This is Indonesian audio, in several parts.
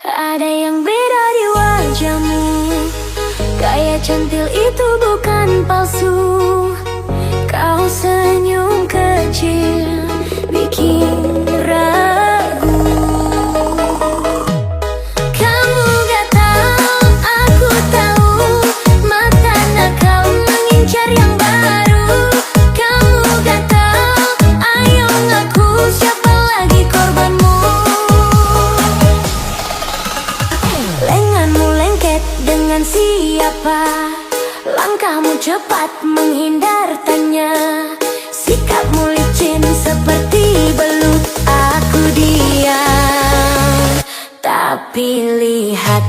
Ada yang beda di wajahmu, gaya centil itu bukan palsu. Kau senyum kecil bikin ragu. Kamu gak tahu, aku tahu, mata nakal mengincar yang baru. Kamu gak tahu, ayo ngaku siapa lagi korbanmu. Lenganmu lengket dengan siapa? Langkahmu cepat menghindar tanya. Sikapmu licin seperti belut. Aku diam, tapi lihat.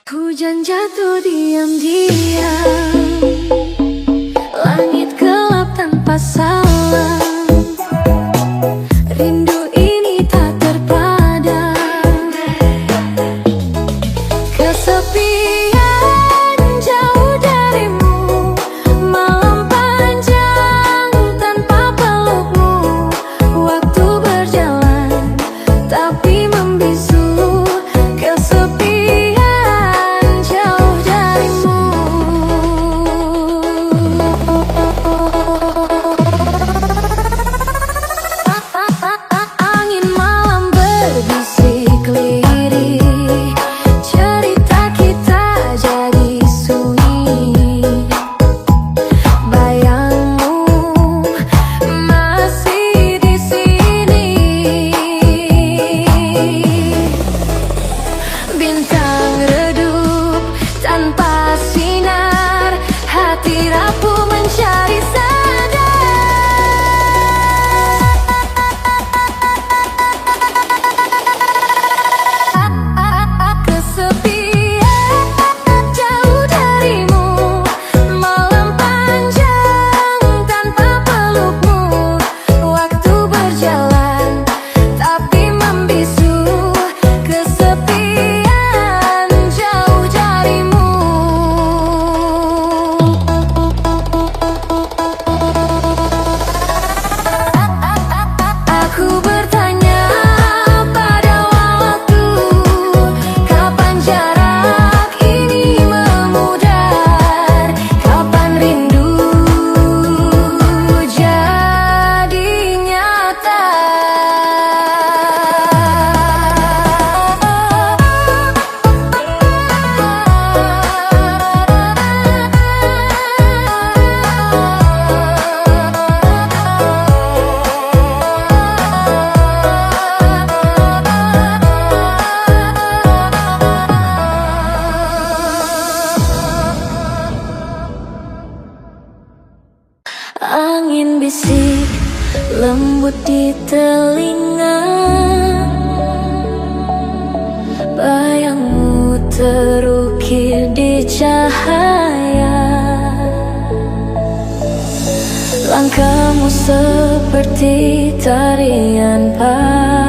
Hujan jatuh diam-diam, langit gelap tanpa salam. Rindu ini tak terpadam, kesepian jauh darimu. Malam panjang tanpa pelukmu. Waktu berjalan tapi membisu. Bintang redup tanpa sinar, hati rapuh mencari sadar. Kesepian jauh darimu. Malam panjang tanpa pelukmu. Waktu berjalan tapi membisu. Aku bertanya pada waktu, kapan jarak ini memudar? Kapan rindu jadi nyata? Angin bisik lembut di telinga, bayangmu terukir di cahaya. Langkahmu seperti tarian pagi.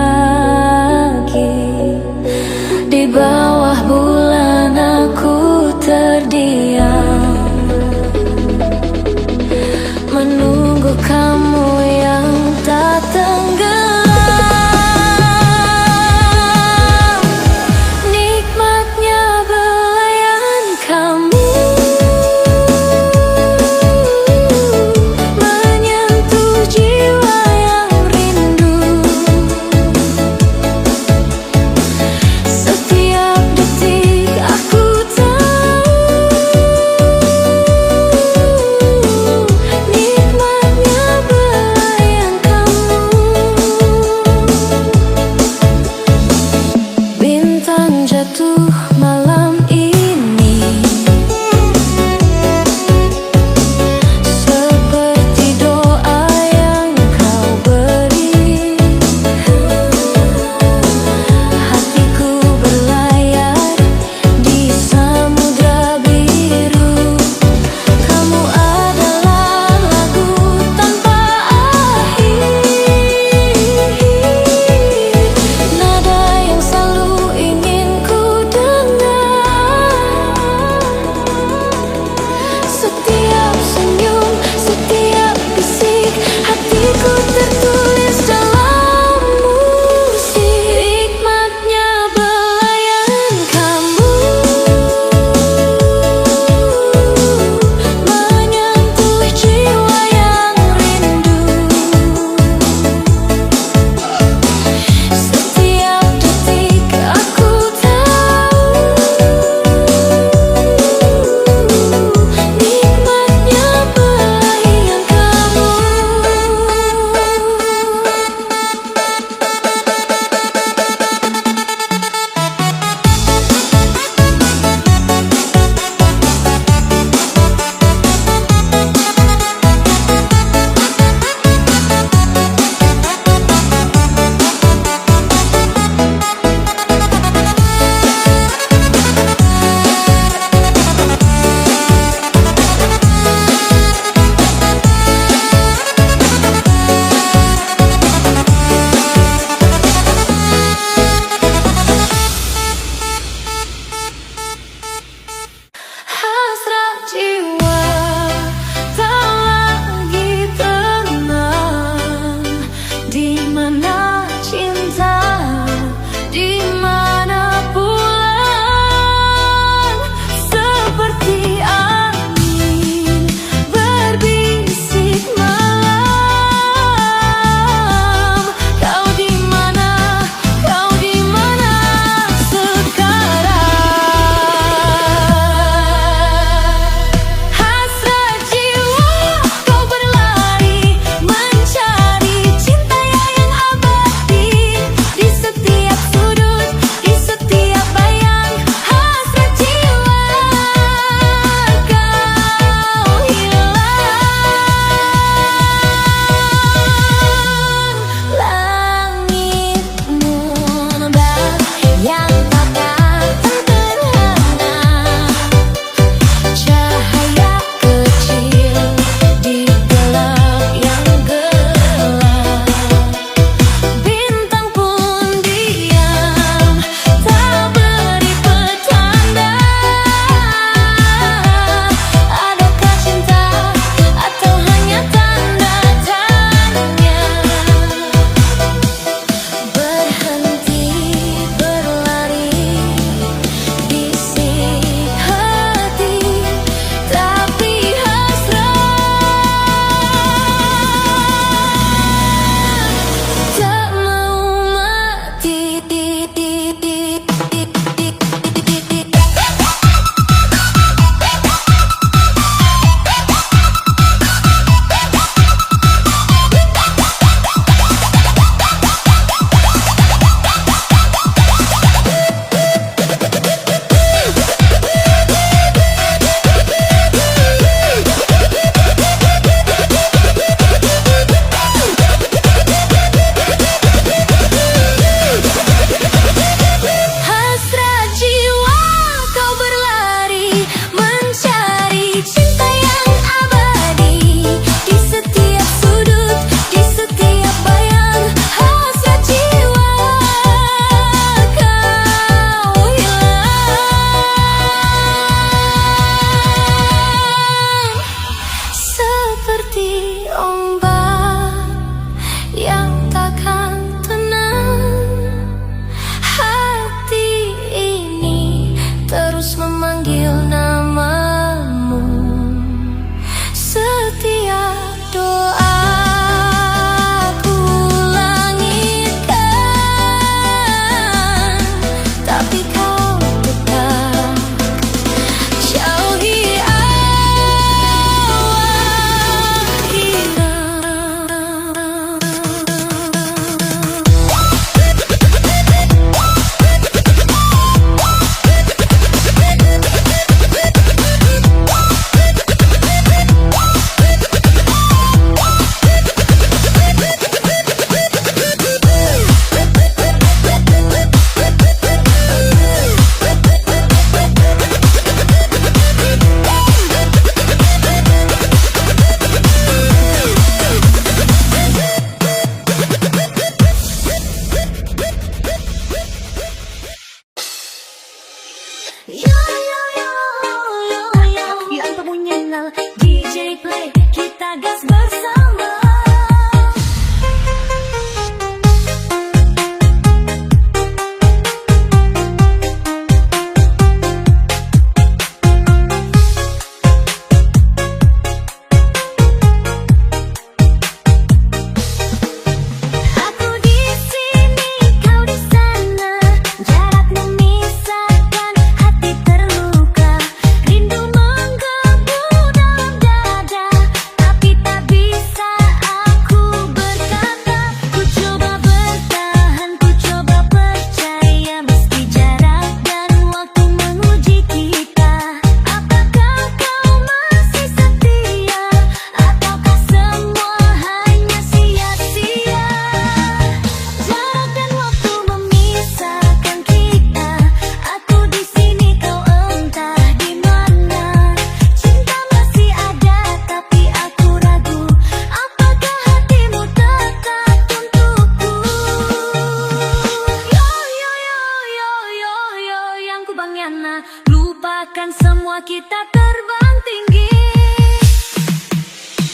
kita terbang tinggi.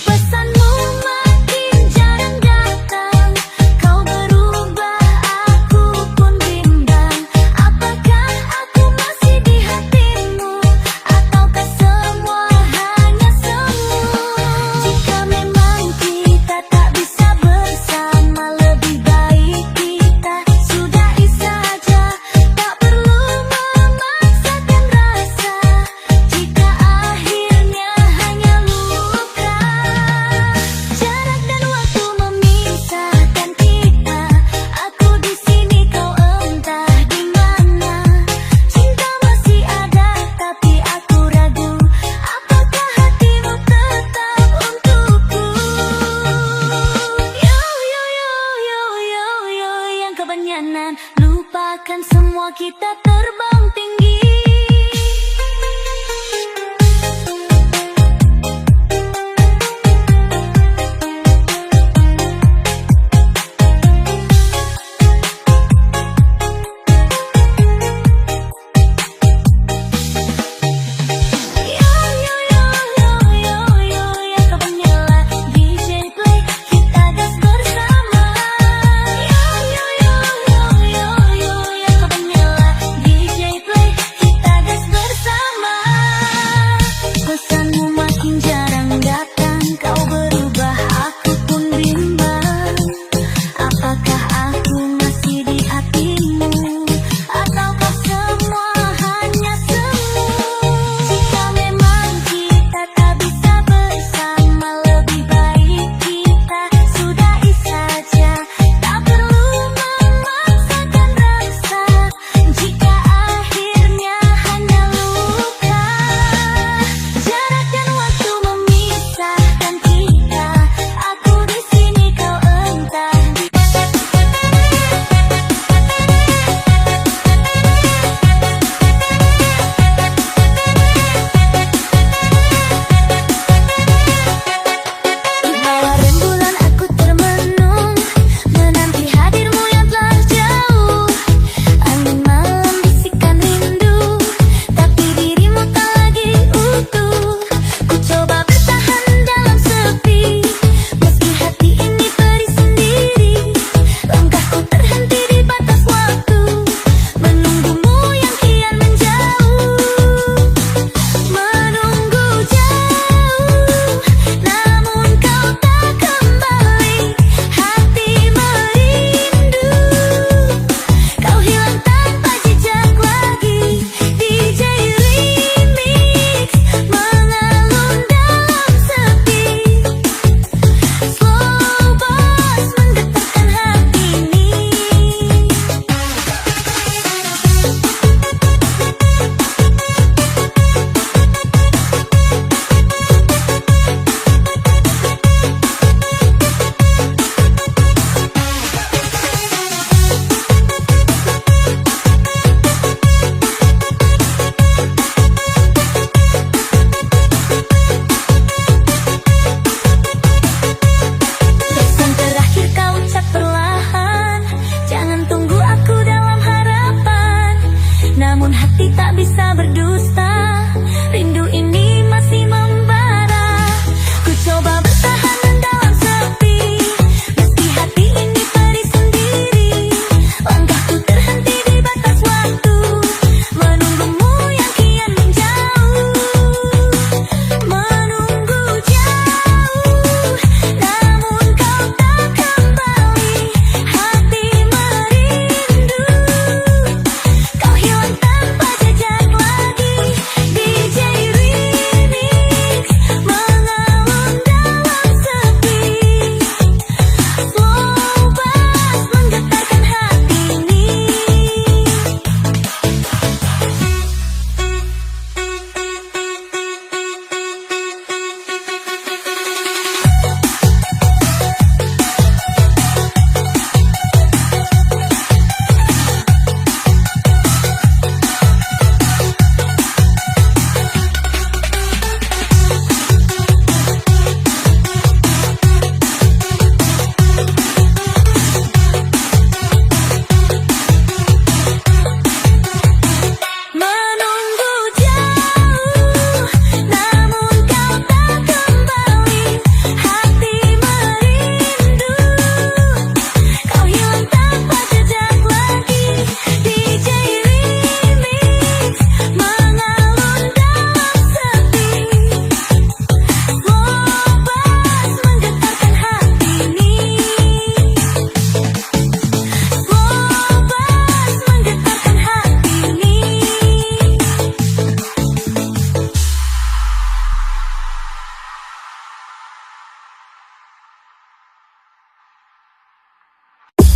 Pesanmu makin jarang datang, kau berubah, aku pun bimbang. Apakah aku masih di hatimu, ataukah semua hanya semu? Jika memang kita tak bisa bersama, lebih baik kita sudahi saja. Tak perlu memaksakan rasa, jika akhirnya hanya luka. Jarak dan waktu memisahkan kita, aku di sini, kau entah di mana. Cinta masih ada, tapi aku ragu, apakah hatimu tetap untukku? Yo yo yo yo yo yo, yang kebanyakan lupakan semua, kita terbang tinggi. Yo yo yo yo yo yo, yang kebanyakan DJ play, kita gas bersama. Yo yo yo yo yo yo, yang kebanyakan DJ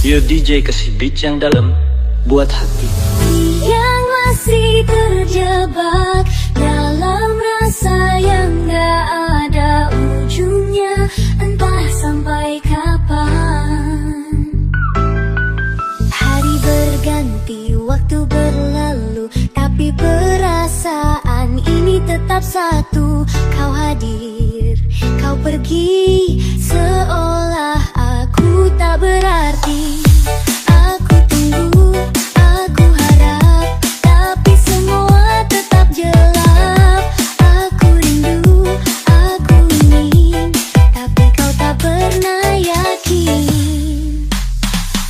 Yo DJ kasih beat yang dalam buat hati yang masih terjebak dalam rasa yang gak ada ujungnya, entah sampai kapan. Hari berganti, waktu berlalu, tapi perasaan ini tetap satu. Kau hadir, kau pergi, seolah aku tak berarti. Aku tunggu, aku harap, tapi semua tetap gelap. Aku rindu, aku ingin, tapi kau tak pernah yakin.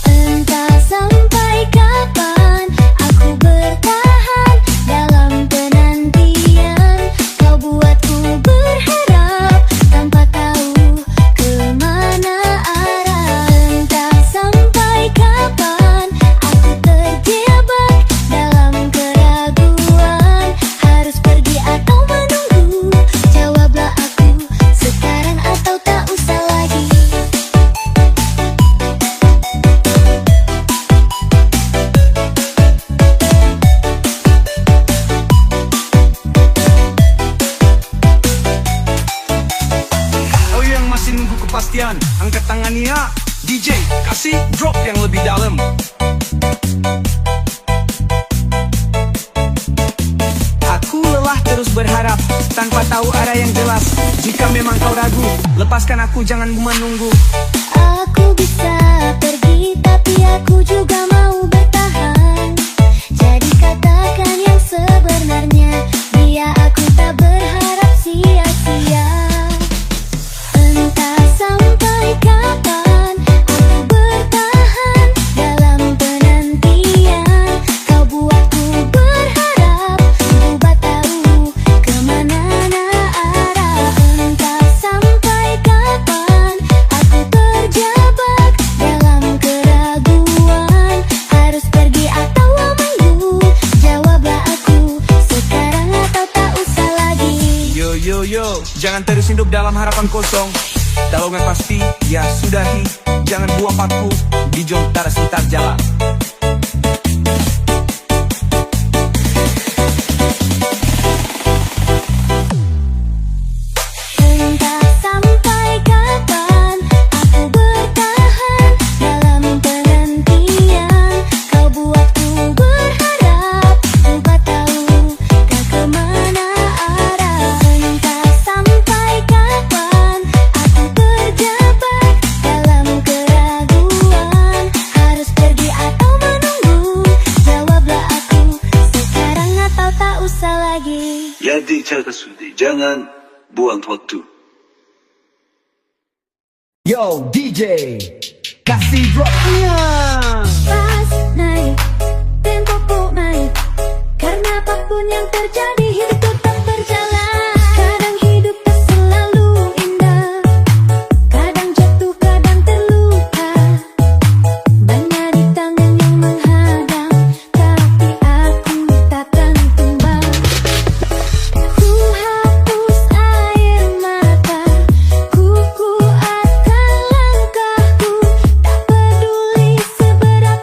Entah sampai kapan aku bertahan dalam penantian. Kau buatku berharap tanpa tahu kemana arah. Entah sampai kapan aku terjebak dalam keraguan. Harus pergi atau menunggu? Jawablah aku sekarang atau tak usah lagi. Oh yang masih nunggu kepastian, angkat tangan ya. DJ kasih drop yang lebih dalam. Aku lelah terus berharap tanpa tahu arah yang jelas. Jika memang kau ragu, lepaskan aku, jangan menunggu. Aku bisa pergi, tapi aku juga mau bertahan. Jadi katakan yang sebenarnya, biar aku tak berharap sia-sia. Entah sampai kapan aku bertahan dalam penantian. Kau buatku berharap, coba tahu kemana arah. Entah sampai kapan aku terjebak dalam keraguan. Harus pergi atau menunggu? Jawablah aku sekarang atau tak usah lagi. Yo yo yo, jangan terus hidup dalam harapan kosong. Kalau nggak pasti, ya sudahi. Jangan buang waktu di jontar sekitar jalan. Entah sampai kapan aku bertahan dalam penantian. Kau buatku berharap, coba tahu kau kemana arah. Entah sampai kapan aku terjebak dalam keraguan. Harus pergi atau menunggu? Jawablah aku sekarang atau tak usah lagi. Jadi cara sudi, jangan buang waktu. Yo DJ, kasih dropnya. Pas naik, tempo pun naik. Karena apapun yang terjadi, hidup tetap berjalan. Kadang hidup tak selalu indah, kadang jatuh, kadang terluka. Banyak rintangan yang menghadang, tapi aku takkan tumbang. Ku hapus air mata, ku kuatkan langkahku. Tak peduli seberat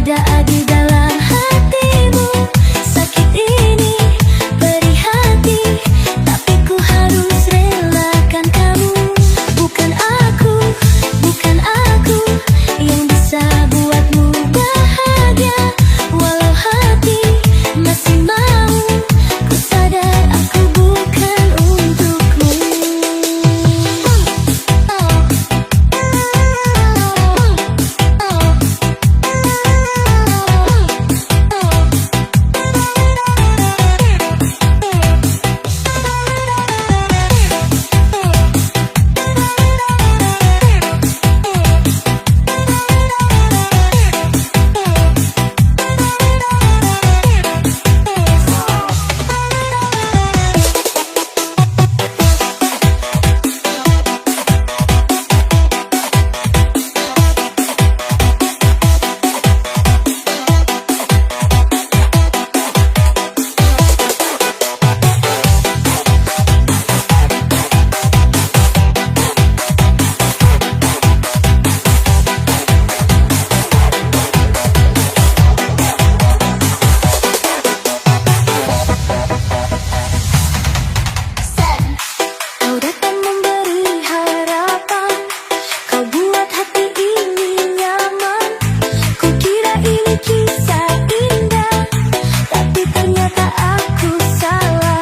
ada di dalam hatimu. Sakit ini perih hati, tapi ku harus relakan kamu. Bukan aku yang bisa buatmu bahagia. Walau hati masih mau, ku sadar aku bukan untukmu. Kau datang memberi harapan, kau buat hati ini nyaman. Ku kira ini kisah indah, tapi ternyata aku salah.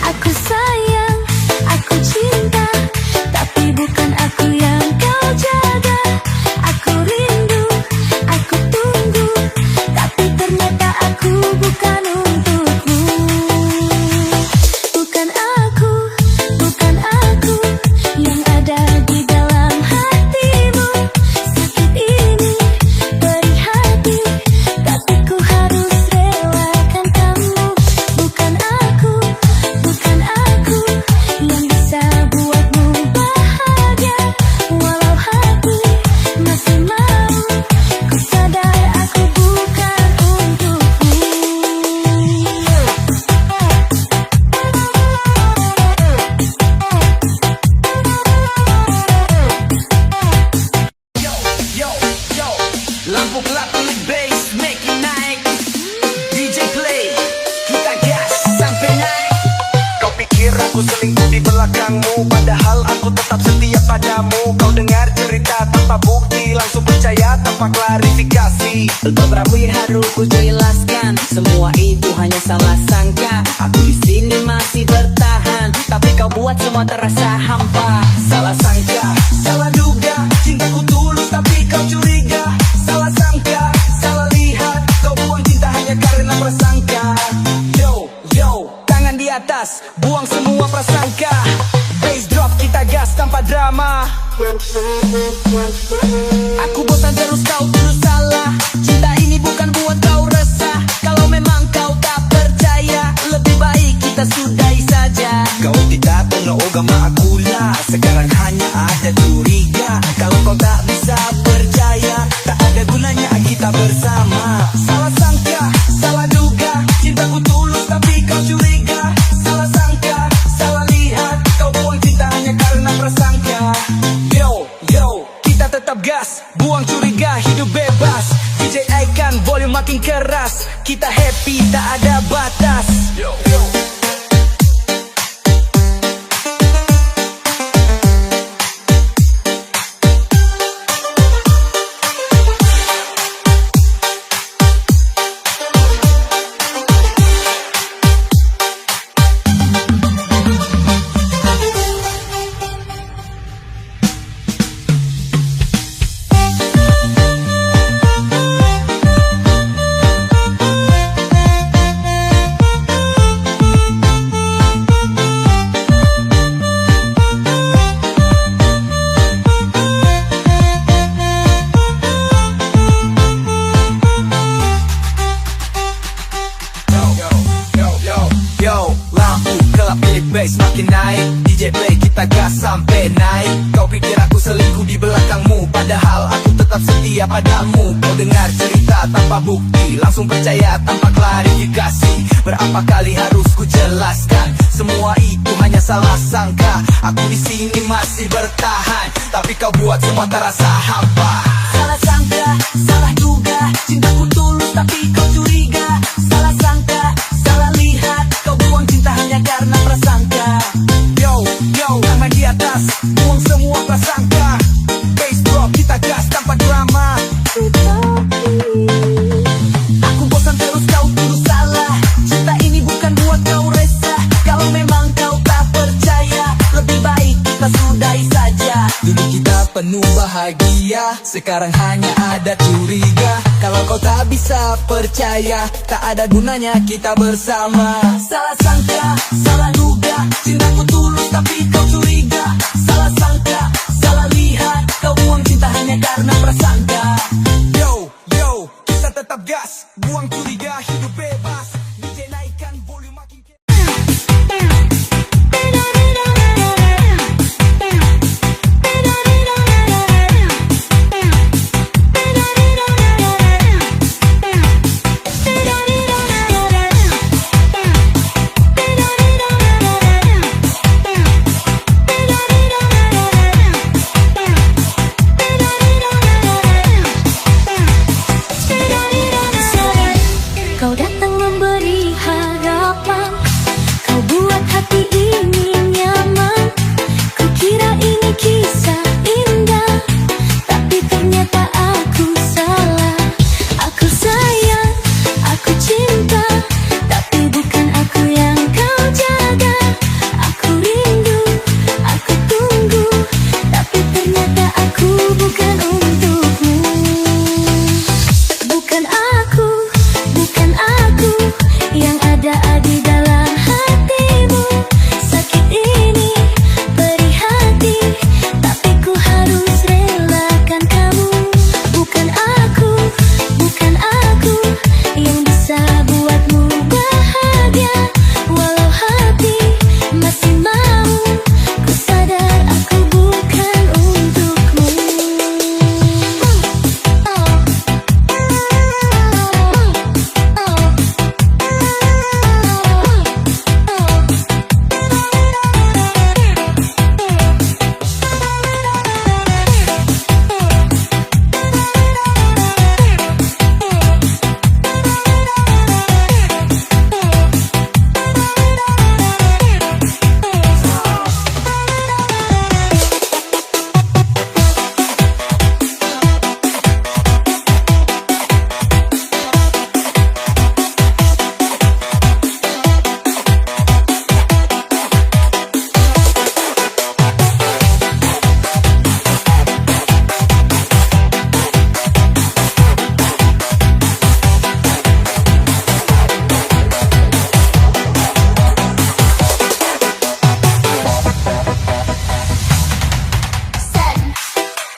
Aku sayang, aku cinta, tapi bukan aku yang kau jaga. Aku rindu, aku tunggu, tapi ternyata aku bukan untukmu. Bukan aku yang ada di dalam hatimu. Sakit ini perih hati, tapi ku harus relakan kamu. Bukan aku yang bisa buatmu bahagia. Walau hati masih mau, ku sadar aku bukan untukmu. Lampu gelap tulis bass, make it naik. DJ play, kita gas sampai naik. Kau pikir aku selingkuh di belakangmu, padahal aku tetap setia padamu. Kau dengar cerita tanpa bukti, langsung percaya tanpa klarifikasi. Beberapa harus ku jelaskan, semua itu hanya salah sangka. Aku di sini masih bertahan, tapi kau buat semua terasa hampa. Salah sangka, salah duga, cintaku tulus tapi kau curiga. Salah sangka, salah lihat, kau buang cinta hanya karena prasangka. Yo, tangan di atas, buang semua prasangka. Bass drop, kita gas tanpa drama. Aku bosan terus kau terus salah. Cinta ini bukan buat kau resah. Kalau memang kau tak percaya, lebih baik kita sudahi saja. Kau tidak tahu agama akulah, sekarang hanya ada curiga. Kalau kau tak bisa percaya, tak ada gunanya kita bersama. Salah sangka, salah duga, cintaku tulus tapi kau curiga. Salah sangka, salah lihat, kau buang cinta hanya karena prasangka. Yo, kita tetap gas, buang curiga, hidup bebas. DJ Icon, volume makin keras, kita happy, tak ada batas. Yo. bass makin naik, DJ play kita gas sampai naik. Kau pikir aku selingkuh di belakangmu, padahal aku tetap setia padamu. Kau dengar cerita tanpa bukti, langsung percaya tanpa klarifikasi. Berapa kali harus ku jelaskan, semua itu hanya salah sangka. Aku di sini masih bertahan, tapi kau buat semua terasa hampa. Salah sangka, salah duga, cintaku tuh bahagia. Sekarang hanya ada curiga. Kalau kau tak bisa percaya, tak ada gunanya kita bersama. Salah sangka, salah duga, cintaku tulus tapi kau curiga. Salah sangka, salah lihat, kau buang cinta hanya karena prasangka. Yo, yo, kita tetap gas, buang curiga, hidup bebas. DJ naikkan volume makin Kau datang memberi harapan, kau buat hati ini nyaman. Kukira ini kisah indah, tapi ternyata aku salah. Aku sayang, aku cinta, tapi bukan aku yang kau jaga. Aku rindu, aku tunggu, tapi ternyata aku bukan untukmu. Bukan aku yang ada di dalam hatimu. Sakit ini perih hati, tapi ku harus relakan kamu. Bukan aku yang bisa buatmu bahagia. Walau hati masih mau, ku sadar aku bukan untukmu.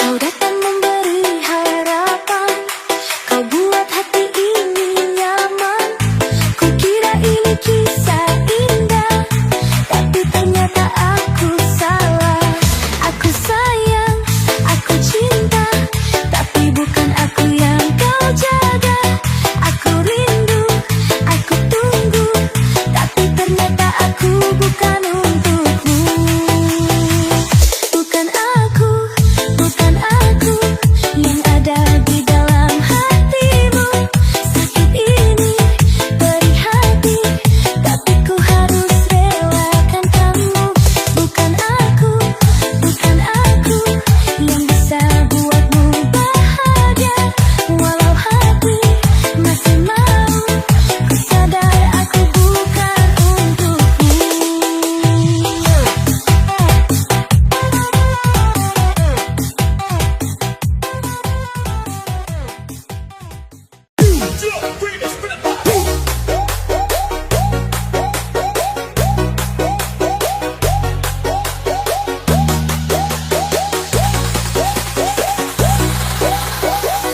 Kau datang memberi harapan, kau buat hati ini nyaman. Kukira ini kisah indah, tapi ternyata aku salah. Aku sayang, aku cinta, tapi bukan aku yang kau jaga. Aku rindu, aku tunggu, tapi ternyata aku bukan untukmu. Bukan aku yang ada di dalam hatimu. Sakit ini perih hati, tapi ku harus relakan kamu. Bukan aku yang bisa buatmu bahagia. Walau hati masih mau, ku sadar aku bukan untukmu.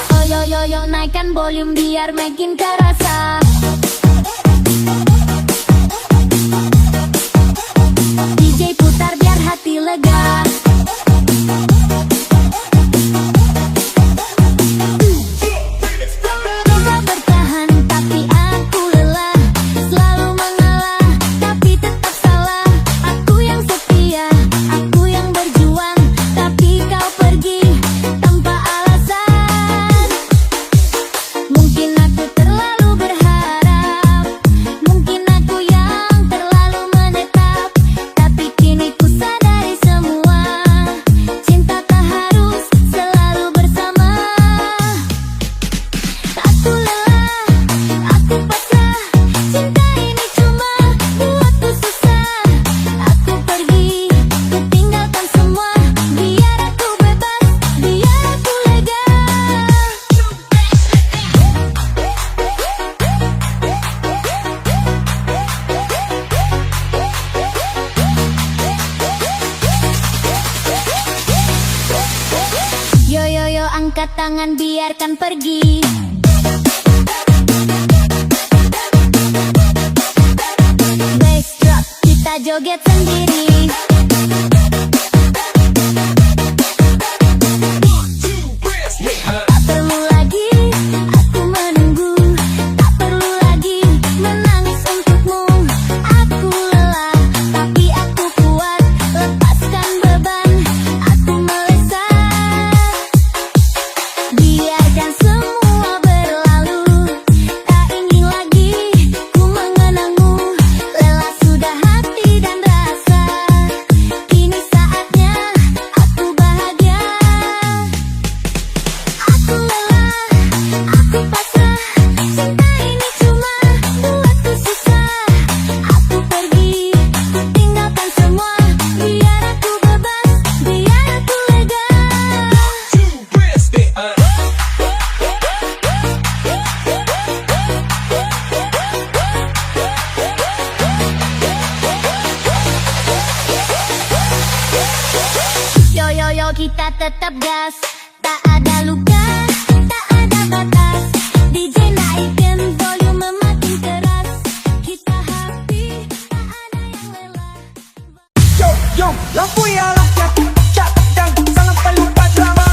Oh yo yo yo, naikkan volume biar makin kerasa. DJ putar biar hati lega. Coba bertahan tapi aku lelah, selalu mengalah tapi tetap salah. Aku yang setia, aku yang berjuang, tapi kau pergi tanpa alasan. Mungkin aku terlalu berharap. Angkat tangan biarkan pergi. Bass drop, kita joget sendiri. Tak perlu lagi aku menunggu, tak perlu lagi menangis untukmu. Aku lelah, tapi aku kuat. Lepaskan beban, aku melesat. Biarkan semua berlalu, tak ingin lagi ku mengenangmu. Lelah sudah hati dan rasa, kini saatnya aku bahagia. Aku lelah, aku pasrah, cinta ini cuma buatku susah. Aku pergi, ku tinggalkan semua, biar aku bebas, biar aku lega. Yo yo yo, kita tetap gas, tak ada luka, tak ada batas. DJ naikin volume makin keras, kita happy, tak ada yang lelah. Yo, yo, lampu ya rakyat, cadang, sangat lupa drama.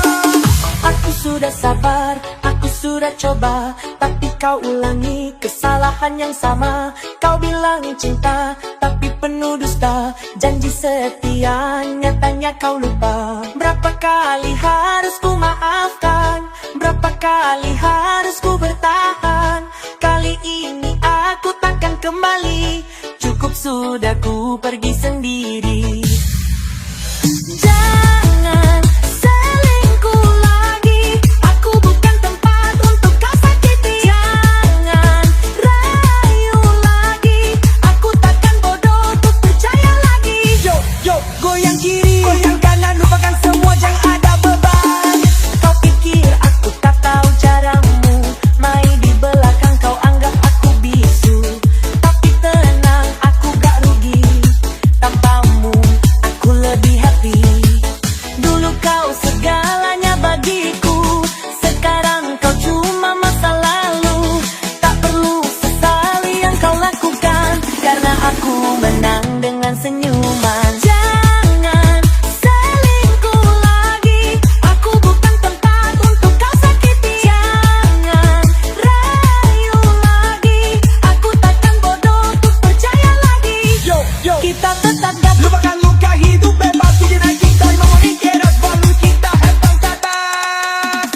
Aku sudah sabar, aku sudah coba, tapi kau ulangi kesalahan yang sama. Kau bilang cinta, tapi penuh dusta. Janji setia, nyatanya kau lupa. Berapa kali harus ku maafkan, berapa kali harus ku bertahan. Kali ini aku takkan kembali, cukup sudah ku pergi sendiri. Jangan selingkuh lagi, aku bukan tempat untuk kau sakiti. Jangan rayu lagi, aku takkan bodoh untuk percaya lagi. Yo, yo, goyang kiri, goyang kanan, lupakan semua, jangan ada beban. Kau pikir aku tak tahu caramu, main di belakang kau anggap aku bisu. Tapi tenang, aku gak rugi, tanpamu aku lebih happy. Dulu kau segalanya bagiku, sekarang kau cuma masa lalu. Tak perlu sesali yang kau lakukan, karena aku menang dengan senyuman. Jangan selingkuh lagi, aku bukan tempat untuk kau sakiti. Jangan rayu lagi, aku takkan bodoh untuk percaya lagi. Yo, yo, Kita tetap gas. lupakan luka, hidup bebas, tujuan naik kita, mau keras, baru kita hebat ke atas.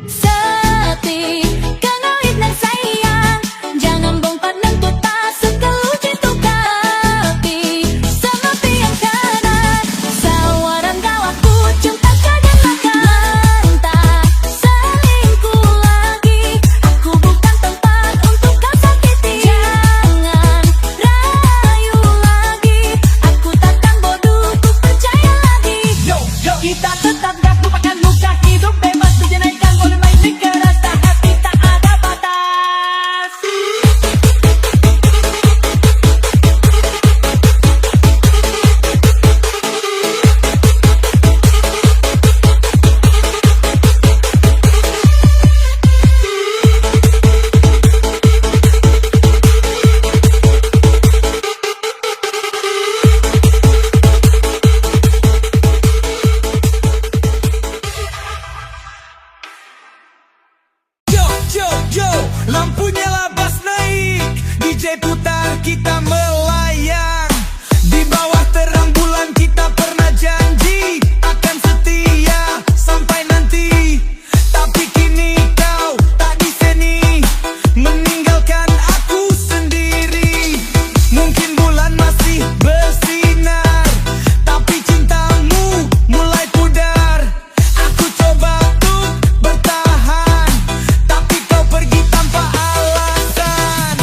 Sepi, kanoid na sayang, jangan bongkar nentut pasok keluci tuh kapi. Sama piang kanan, sawaran kau aku cinta kagan makan. Tak selingkuh lagi, aku bukan tempat untuk kau sakiti. Jangan rayu lagi, aku takkan bodoh untuk percaya lagi. Yo, yo, Kita tetap gas, lupakan luka, hidup bebas, tujuan naikkan volume main keras, tak happy, tak ada batas. yo, yo, yo, lampunya labas naik, DJ putar, kita melayang. Di bawah terang bulan kita pernah janji akan setia sampai nanti. Tapi kini kau tak di sini, meninggalkan aku sendiri. Mungkin bulan masih bersinar, tapi cintamu mulai pudar. Aku coba untuk bertahan, tapi kau pergi tanpa alasan.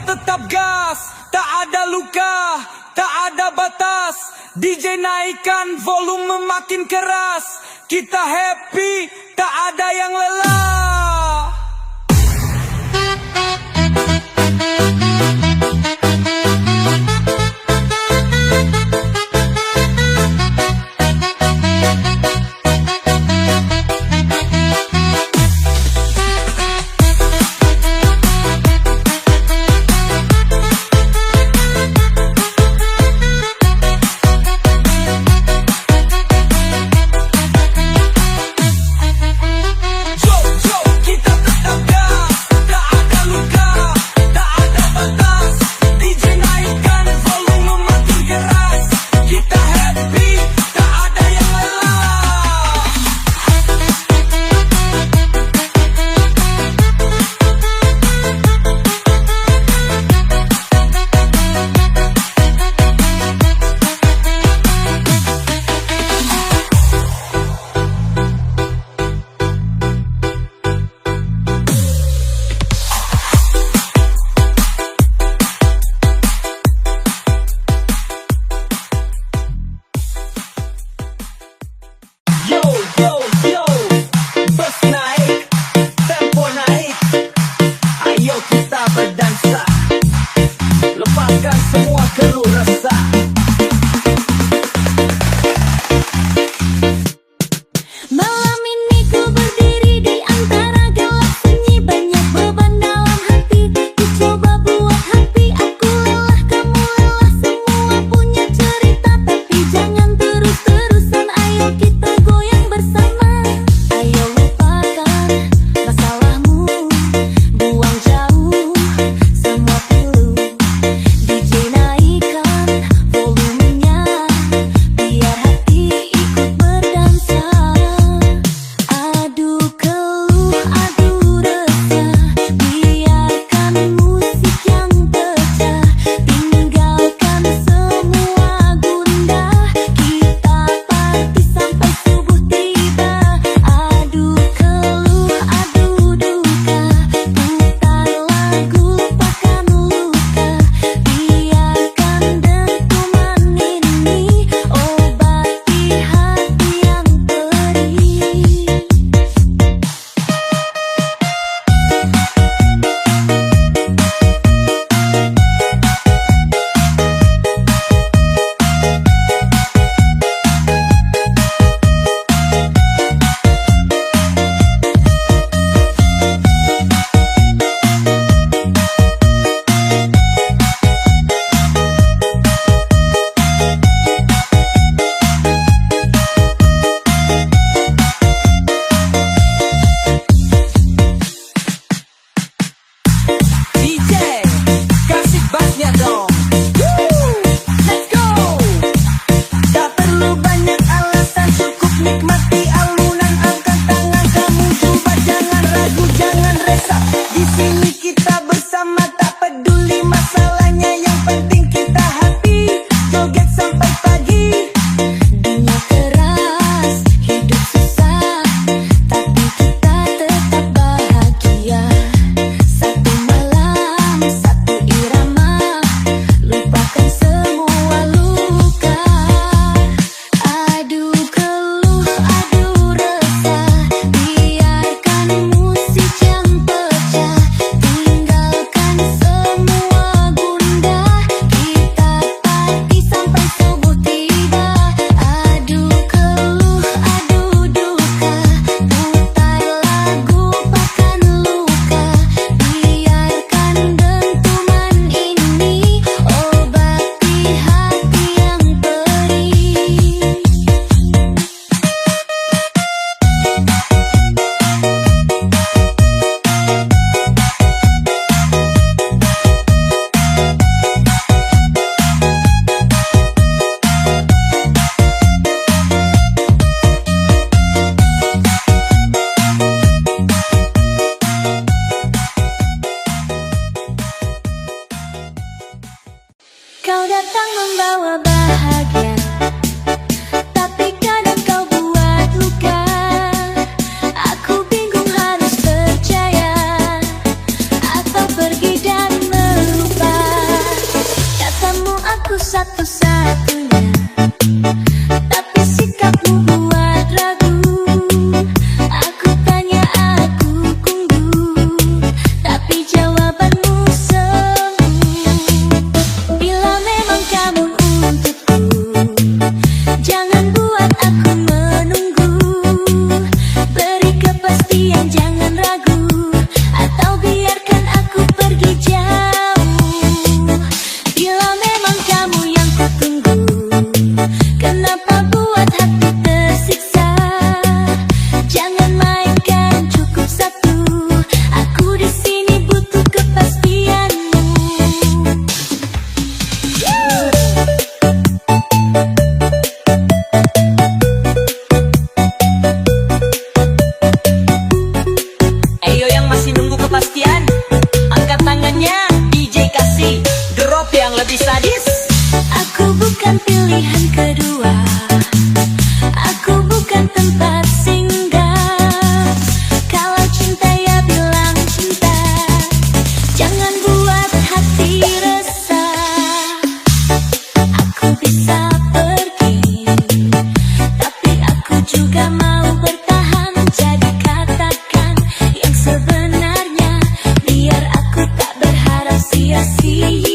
tetap gas, tak ada luka, tak ada batas. DJ naikkan volume makin keras. Kita happy, tak ada yang lelah. Kau datang membawa bahagia, tapi kadang kau buat luka. Aku bingung harus percaya atau pergi dan melupakan. satu-satunya. Tapi sikapmu buat ragu. Aku tanya, aku kunggu, tapi jawabanmu semu. Bila memang kamu untukku, jangan buat aku menunggu. Beri kepastian, jangan ragu, atau biarkan aku pergi jauh. Bila memang kamu yang kutunggu, kenapa buat hati tersiksa? Jangan mainkan, cukup satu. Aku di sini butuh kepastianmu. Ayo yang masih nunggu kepastian, angkat tangannya. DJ kasih drop yang lebih sadis. Aku bukan pilihan kedua, aku bukan tempat singgah. Kalau cinta ya bilang cinta, jangan buat hati resah. Aku bisa pergi, tapi aku juga mau bertahan. Jadi katakan yang sebenarnya, biar aku tak berharap sia-sia.